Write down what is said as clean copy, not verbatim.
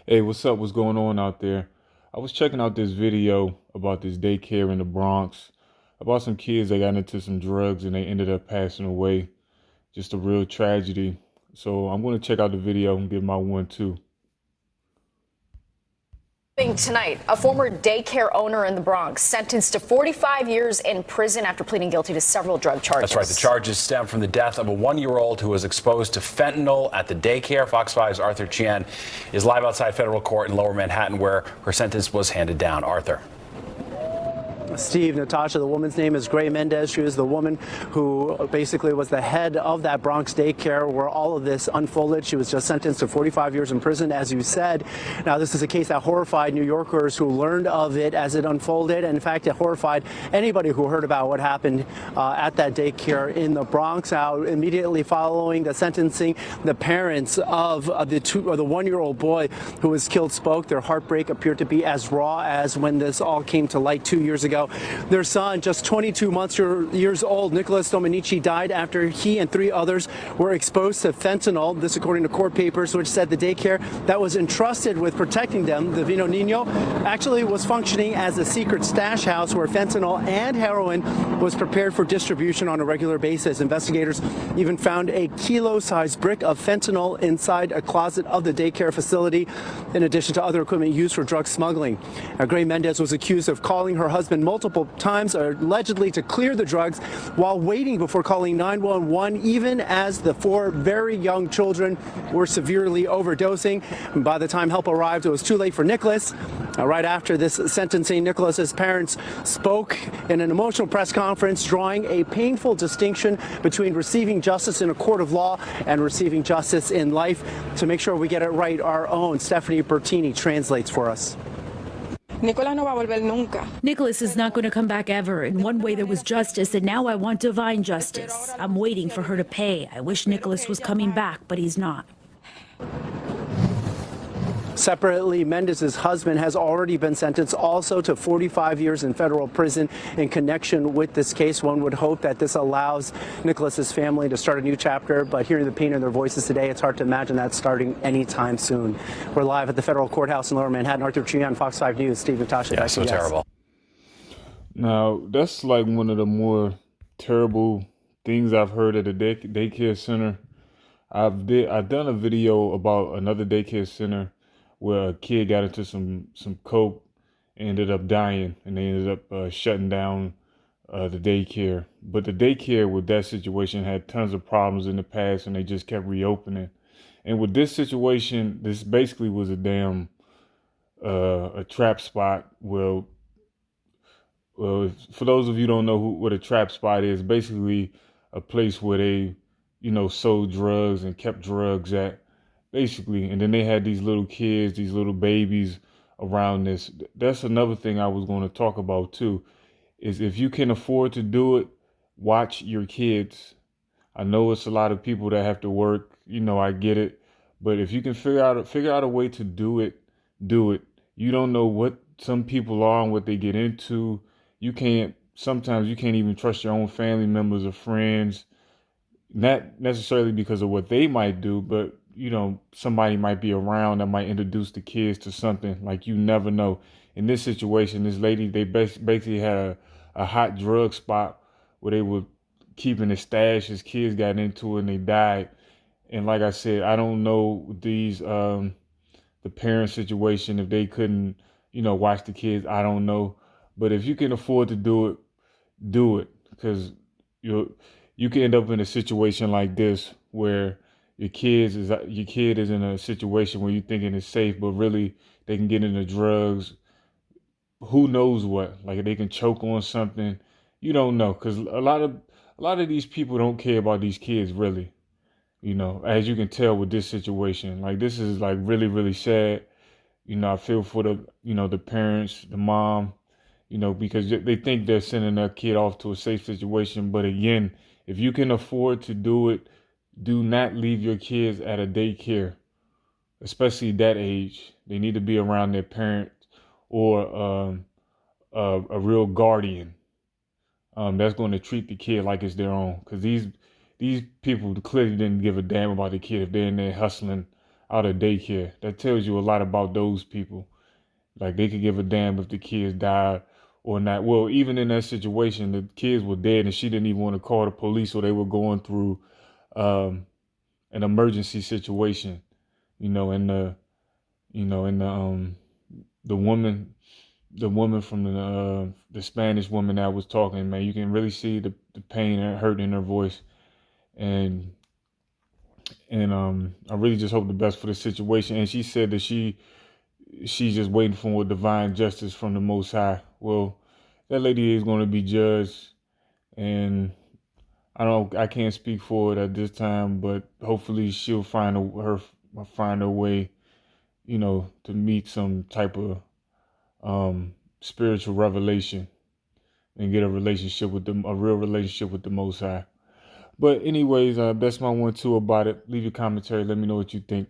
Hey, what's up? What's going on out there? I was checking out this video about this daycare in the Bronx, about some kids that got into some drugs and they ended up passing away. Just a real tragedy. So I'm going to check out the video and give my one too. Tonight, a former daycare owner in the Bronx sentenced to 45 years in prison after pleading guilty to several drug charges. That's right. The charges stem from the death of a 1-year-old who was exposed to fentanyl at the daycare. Fox 5's Arthur Chien is live outside federal court in Lower Manhattan, where her sentence was handed down. Arthur. Steve, Natasha, the woman's name is Gray Mendez. She was the woman who basically was the head of that Bronx daycare where all of this unfolded. She was just sentenced to 45 years in prison, as you said. Now, this is a case that horrified New Yorkers who learned of it as it unfolded. And in fact, it horrified anybody who heard about what happened at that daycare in the Bronx. Now, immediately following the sentencing, the parents of the 1-year-old boy who was killed spoke. Their heartbreak appeared to be as raw as when this all came to light 2 years ago. Their son, just 22 years old, Nicholas Dominici, died after he and 3 others were exposed to fentanyl. This according to court papers, which said the daycare that was entrusted with protecting them, the Vino Nino, actually was functioning as a secret stash house where fentanyl and heroin was prepared for distribution on a regular basis. Investigators even found a kilo-sized brick of fentanyl inside a closet of the daycare facility, in addition to other equipment used for drug smuggling. Now, Gray Mendez was accused of calling her husband multiple times, allegedly to clear the drugs, while waiting before calling 911, even as the 4 very young children were severely overdosing. And by the time help arrived, it was too late for Nicholas. Right after this sentencing, Nicholas's parents spoke in an emotional press conference, drawing a painful distinction between receiving justice in a court of law and receiving justice in life. To make sure we get it right, our own Stephanie Bertini translates for us. Nicolás no va a volver nunca. Nicholas is not going to come back ever. In one way, there was justice, and now I want divine justice. I'm waiting for her to pay. I wish Nicholas was coming back, but he's not. Separately, Mendez's husband has already been sentenced also to 45 years in federal prison in connection with this case. One would hope that this allows Nicholas's family to start a new chapter, but hearing the pain in their voices today, it's hard to imagine that starting anytime soon. We're live at the federal courthouse in Lower Manhattan. Arthur Chien, Fox 5 News. Steve, Natasha. Yeah, so terrible. Now, that's like one of the more terrible things I've heard at a daycare center. I've done a video about another daycare center where a kid got into some coke, ended up dying, and they ended up shutting down the daycare. But the daycare with that situation had tons of problems in the past, and they just kept reopening. And with this situation, this basically was a damn a trap spot. Well, for those of you who don't know what a trap spot is, basically a place where they, sold drugs and kept drugs at. Basically, and then they had these little kids, these little babies around this. That's another thing I was going to talk about too, is if you can afford to do it, watch your kids. I know it's a lot of people that have to work, I get it. But if you can figure out a way to do it, do it. You don't know what some people are and what they get into. Sometimes you can't even trust your own family members or friends, not necessarily because of what they might do, but somebody might be around that might introduce the kids to something. Like, you never know. In this situation, this lady, they basically had a hot drug spot where they were keeping a stash. His kids got into it and they died. And like I said, I don't know the parent situation, if they couldn't, watch the kids. I don't know. But if you can afford to do it, do it. Because you can end up in a situation like this where your kid is in a situation where you're thinking it's safe, but really they can get into drugs. Who knows what? Like, they can choke on something. You don't know, because a lot of these people don't care about these kids, really. As you can tell with this situation, like, this is like really, really sad. I feel for the parents, the mom, because they think they're sending their kid off to a safe situation. But again, if you can afford to do it, do not leave your kids at a daycare, especially that age. They need to be around their parents or a real guardian that's going to treat the kid like it's their own. Because these people clearly didn't give a damn about the kid if they're in there hustling out of daycare. That tells you a lot about those people. Like they could give a damn if the kids died or not. Well, even in that situation, the kids were dead and she didn't even want to call the police, or they were going through um, an emergency situation. You know, and the woman, from the Spanish woman that was talking, man, you can really see the pain and hurt in her voice, and I really just hope the best for the situation. And she said that she's just waiting for divine justice from the Most High. Well, that lady is going to be judged, and I can't speak for it at this time, but hopefully she'll find her way, to meet some type of spiritual revelation and get a real relationship with the Most High. But anyways, that's my 1-2 about it. Leave your commentary. Let me know what you think.